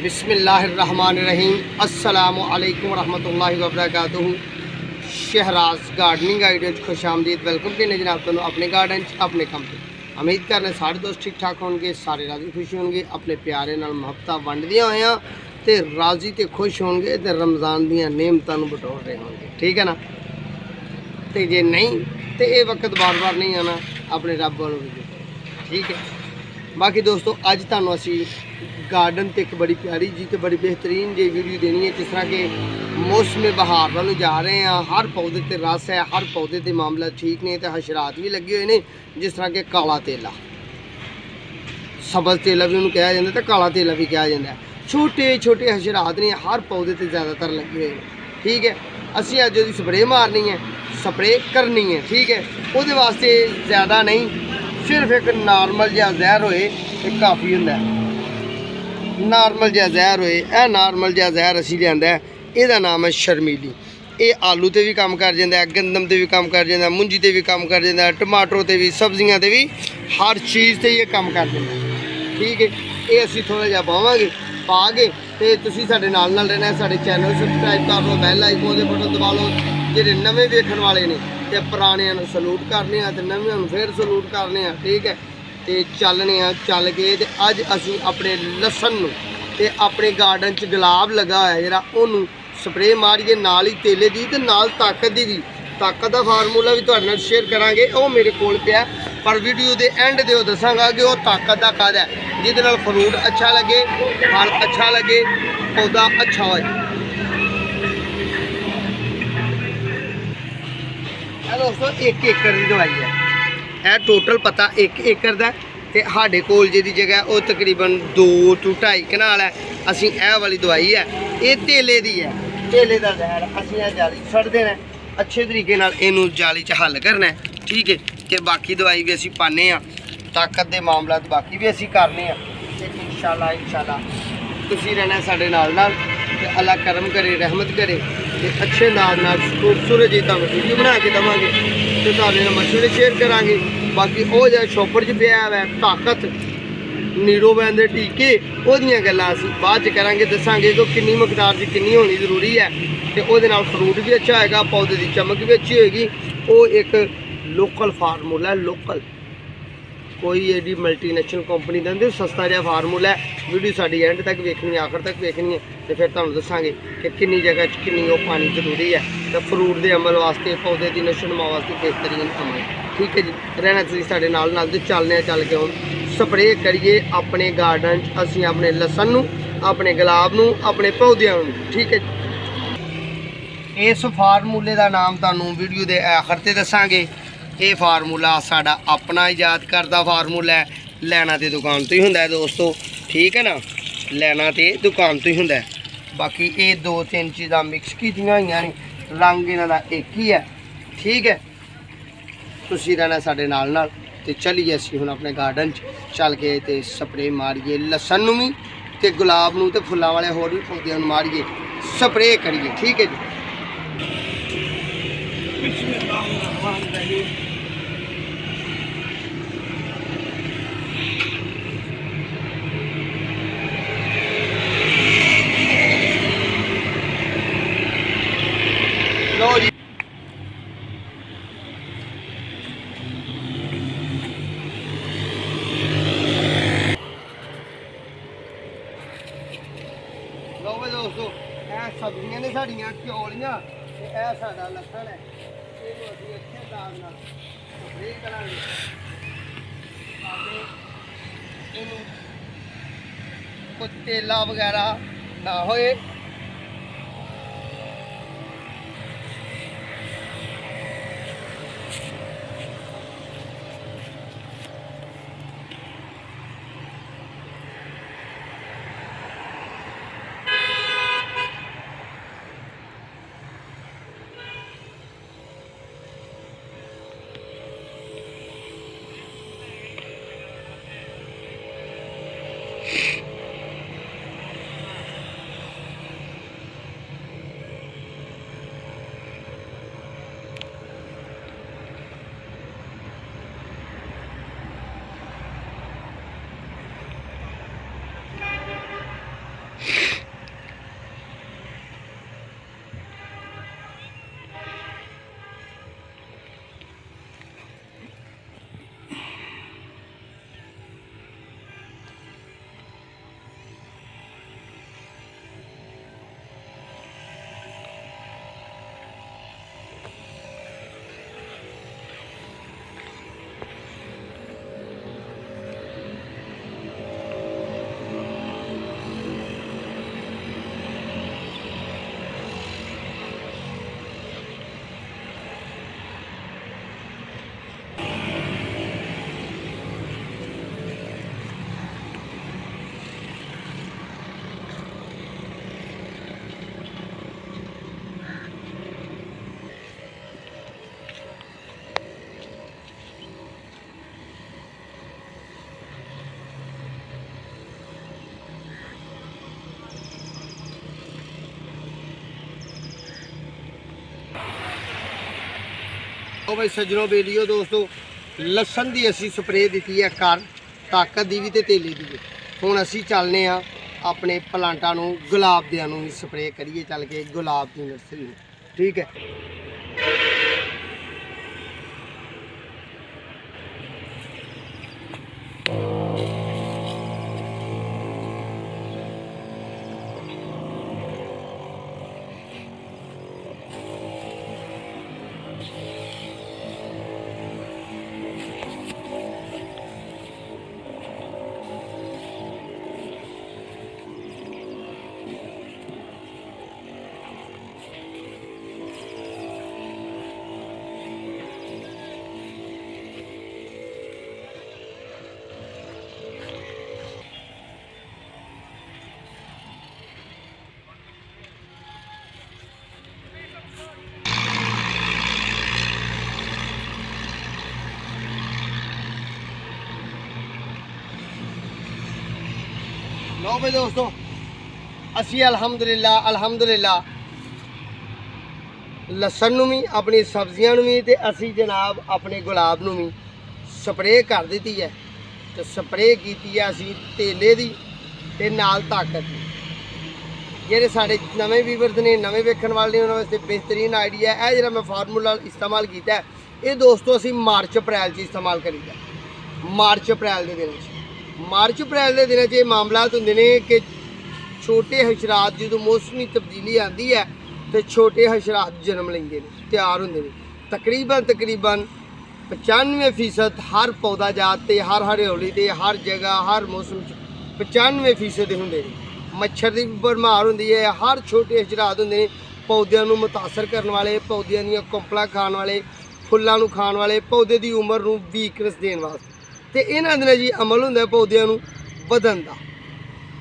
बिस्मिल्लाहिर्रहमानिर्रहीम अस्सलामु अलैकुम रहमतुल्लाहि व बरकातुहू। शहराज गार्डनिंग आइडिया खुश आमदीद। वेलकम करने जनाब तुम अपने गार्डन अपने काम से। उम्मीद करने सारे दोस्त ठीक ठाक होंगे, सारे राजी खुश होंगे, अपने प्यारे नाल मुहब्बत वंडदियां होया ते राजी ते खुश होंगे ते रमज़ान दियां नेमतां नूं बटोर रहे होंगे। ठीक है ना। तो जे नहीं तो ये वक्त बार बार नहीं आना अपने रब वालों भी। ठीक है। बाकी दोस्तों अज तुहानूं असी गार्डन ते एक बड़ी प्यारी जी तो बड़ी बेहतरीन जी वीडियो देनी है। जिस तरह के मौसम बहार वालों जा रहे हैं, हर पौधे ते रस है, हर पौधे के मामला ठीक ने तो हशरात भी लगे हुए हैं। जिस तरह के काला तेला, सब्ज़ तेला भी उन्होंने कहा जाता है तो काला तेला भी कहा जाता है। छोटे छोटे हशरात ने हर पौधे ते ज़्यादातर लगे हुए हैं। ठीक है। असी अज उसकी स्प्रे मारनी है, स्प्रे करनी है। ठीक है। वो वास्ते ज़्यादा नहीं, सिर्फ एक नॉर्मल जहा जहर होए तो काफ़ी होंगे। नॉर्मल जहा जहर होए, यह नॉर्मल जहा जहर असी लिया, यदा नाम है शर्मीली। ये आलू ते भी काम कर जाता है, गंदम ते भी काम कर जाता है, मुंजी ते भी काम कर जाता है, टमाटो ते भी, सब्जियां ते भी, हर चीज़ ते ये काम कर देता है। ठीक है। ये असी थोड़ा जहा पावे पा के तो तुम साढ़े नाल रहना है। साढ़े चैनल सबसक्राइब कर लो, बैल आइकन के बटन दबा लो। जो नवे देखने वाले ने तो पुराने सलूट करने, तो नवे फिर सलूट करने। ठीक है। तो चलने चल के तो अज असी अपने लसन ते अपने गार्डन च गुलाब लगा हुआ जरा उन्होंने स्प्रे मारिए, नाल ही तेले की तो नाल ताकत की भी। ताकत का फार्मूला भी तुहाडे नाल शेयर करांगे, वो मेरे कोल पिया। पर वीडियो के एंड दे दसांगा कि वो ताकत का कादा है, जिहदे नाल फ्रूट अच्छा लगे, फल अच्छा लगे, पौधा अच्छा हो। दोस्तों 1 एकड़ की दवाई है, यह टोटल पता 1 एकड़ का। तो साढ़े कोल जी जगह वो तकरीबन 2 to 2.5 कनाल है। असी यह वाली दवाई है, ये तेले की है। तेले का जहर असी जाली छड़ देना, अच्छे तरीके इनू जाली च हल करना है। ठीक है। कि बाकी दवाई भी असी पाने, ताकत के मामला बाकी भी असी करने। इंशाल्लाह तुसी रहना साढ़े नाल ते अल्लाह करम करे, रहमत करे ते अच्छे नाल खूबसूरत जी तुहानूं वीडियो बना के देवांगे तो तुहाडे नाल मशवरे शेयर करांगे। बाकी वो जो शॉपर च पिया है ताकत, नीरोबैन के टीके, वो गल्लां असीं बाद च करांगे, दसांगे कि कितनी मकदार च कितनी होनी जरूरी है। तो वो फ्रूट भी अच्छा होएगा, पौधे की चमक भी अच्छी होएगी। वो एक लोकल फार्मूला है, लोकल, कोई एडी मल्टीनेशनल कंपनी का नहीं, सस्ता जहा फार्मूला है। वीडियो साड़ी एंड तक वेखनी है, आखिर तक वेखनी है, तो फिर तुहानूं दसांगे कि कितनी जगह कितनी वो पानी जरूरी है। तो फ्रूट के अमल वास्ते, पौधे की नशो नुमा वास्ते बेहतरीन अमल। ठीक है जी। रहना तुसीं साडे नाल तो चलने चल के हम स्प्रे करिए अपने गार्डन च, असीं अपने लसन नूं, अपने गुलाब नूं, अपने पौधों नूं। ठीक है जी। इस फार्मूले का नाम तुहानूं वीडियो के आखिर ते दसांगे। ये फार्मूला साडा अपना ईजाद करदा फार्मूला है, लैना तो दुकान तो ही हुंदा है दोस्तों। ठीक है ना, लैना तो दुकान तो ही हुंदा है। बाकी ये 2-3 चीज़ां मिक्स कीतियां होईयां ने, रंग इन्हां दा एक ही है। ठीक है। तुसीं रहना साडे नाल ते चलिए असीं हुण अपने गार्डन चल के ते स्प्रे मारिए लसन नूं भी ते गुलाब नूं ते फुल्लां वाले होर भी पौधे मारिए, स्प्रे करिए। ठीक है जी। लो जी। लो भाई दोस्तों, यह सब्जियां ने साड़ियां क्योलियां, यह साडा लसन है, इहनूं असीं अच्छे अंदाज नाल स्प्रे करांगे ताकि इहनूं कोई तेला वगैरह ना होए। ਉਹ ਬਈ ਸੱਜਣੋ ਵੀਡੀਓ ਦੋਸਤੋ ਲਸਣ ਦੀ ਅਸੀਂ ਸਪਰੇਅ ਦਿੱਤੀ ਹੈ ਕਰ ਤਾਕਤ ਦੀ ਵੀ ਤੇ ਤੇਲੀ ਦੀ ਵੀ। ਹੁਣ ਅਸੀਂ ਚੱਲਨੇ ਆ ਆਪਣੇ ਪਲਾਂਟਾਂ ਨੂੰ ਗੁਲਾਬ ਦਿਆਂ ਨੂੰ ਵੀ ਸਪਰੇਅ ਕਰੀਏ ਚੱਲ ਕੇ ਗੁਲਾਬ ਦੀ ਨਰਸਰੀ ਨੂੰ। ਠੀਕ ਹੈ लो भाई दोस्तों असी अलहमदुलिल्ला लसन नूं भी अपनी सब्जियां नूं भी ते असी जनाब अपने गुलाब नूं भी स्प्रे कर दी है। तो स्प्रे की असी तेले दी ते नाल ताकत दी। जेह्ड़े साढ़े नवे व्यूअर्स ने नवे वेखण वाले उन्हां वास्ते बेहतरीन आइडिया है। जिहड़ा मैं फार्मूला इस्तेमाल किया है ये दोस्तों असी मार्च अप्रैल च इस्तेमाल करीदा। मार्च अप्रैल के दिन मार्च अप्रैल के दिन ये मामलात होंदे ने कि छोटे हशरात जो मौसमी तब्दीली आती है तो छोटे हशरात जन्म लेंगे तैयार होंगे। तकरीबन 95% हर पौधा जात ते हर हरियाली ते हर जगह हर मौसम 95% होंगे। मच्छर की भरमार होंदी है। हर छोटे हशरात होंगे पौधों को मुतासर करने वाले पौधों दी कंपला खाने वाले फुलों को खाने वाले पौधे की उम्र को वीकनेस देने वास्ते। तो इन्हों दिन जी अमल होंगे पौधों बदन का।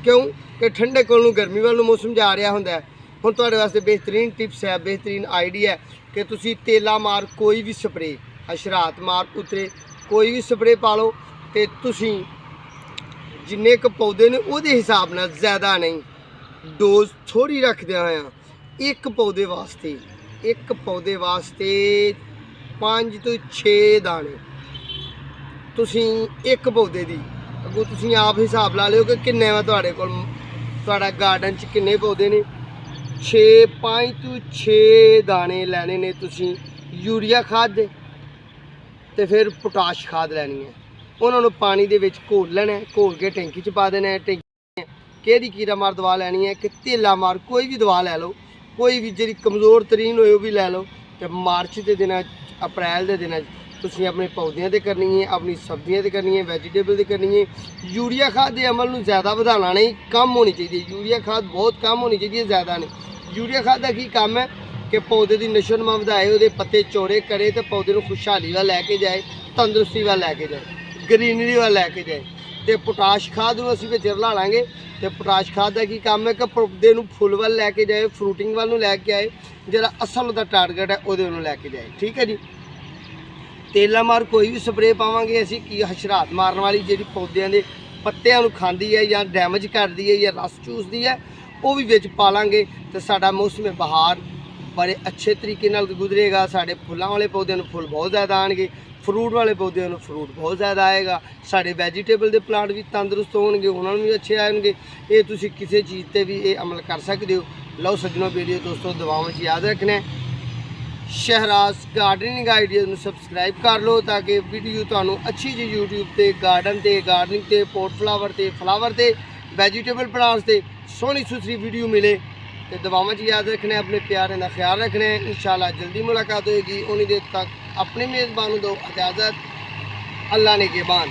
क्यों कि ठंडे कोलों गर्मी वालों मौसम जा रहा होंगे। हुण तुहाडे वास्ते बेहतरीन टिप्स है बेहतरीन आइडिया है कि तुसी तेला मार कोई भी स्प्रे हशरात मार उतरे कोई भी स्प्रे पा लो तो तुसी जिन्ने क पौधे ने उहदे हिसाब नाल ज़्यादा नहीं डोज थोड़ी रखदे होया एक पौधे वास्ते 5 तो 6 दाने तुसी एक पौधे दी अगों तुसी आप हिसाब ला लियो कि किन्ने वा तुहाडे कोल तुहाडा गार्डन च किन्ने पौधे ने। 5 तो 6 दाने लैने ने तुसी यूरिया खाद दे ते फिर पोटाश खाद लैनी है। उन्होंने पानी दे विच घोल लेना है घोल के टैंकी च पा देना है। टैंकी केड़ी कीड़ा मार दवा लैनी है कि तेला मार कोई भी दवा लै लो कोई भी जी कमज़ोर तरीन होए भी लै लो। तो मार्च के दिन अप्रैल के दिन तुसीं अपने पौधों से करनी है अपनी सब्जियां से करनी है वैजीटेबल से करनी है। यूरिया खाद के अमल में ज़्यादा बढ़ाना नहीं कम होनी चाहिए। यूरिया खाद बहुत कम होनी चाहिए ज़्यादा नहीं। यूरिया खाद का की काम है कि पौधे की नशो नुमा बढ़ाए वो पत्ते चौड़े करे तो पौधे को खुशहाली वाल लैके जाए तंदुरुस्ती वाल लैके जाए ग्रीनरी वाल लैके जाए। तो पोटाश खाद में असीं विच रला लांगे। तो पोटाश खाद का की काम है कि पौधे को फुल वाल लैके जाए फ्रूटिंग वाल लैके आए जिहड़ा असल उहदा टारगेट है वो लैके जाए। ठीक है जी। तेला मार कोई भी स्प्रे पावांगे असी की हशरात मारन वाली जी पौधों के पत्तियां नूं खांदी है या डैमेज करती है या रस चूसदी है वो भी विच पा लांगे तो साडा मौसम बहार बड़े अच्छे तरीके नाल गुजरेगा। साडे फुलां वाले पौधों नूं फुल बहुत ज़्यादा आएंगे फ्रूट वाले पौधों नूं फ्रूट बहुत ज़्यादा आएगा। साडे वैजीटेबल के प्लांट भी तंदुरुस्त होणगे उन्हां नूं भी अच्छे आएंगे। ये तुसीं किसी चीज़ पर भी ये अमल कर सकते हो। लो सज्जनों वीडियो दोस्तों दुआवां च याद रखना है। शहराज गार्डनिंग आइडिया में सबसक्राइब कर लो ताकि वीडियो तुहानूं अच्छी जी यूट्यूब ते गार्डन ते गार्डनिंग ते पोट फ्लावर ते वैजीटेबल प्लांट्स ते सोहनी सुथरी वीडियो मिले। तो दुआवां च याद रखना है अपने प्यारे का ख्याल रखना है। इंशाल्लाह जल्दी मुलाकात होगी। उन्हीं देर तक अपने मेज़बान दो इजाज़त। अल्लाह ने के बान।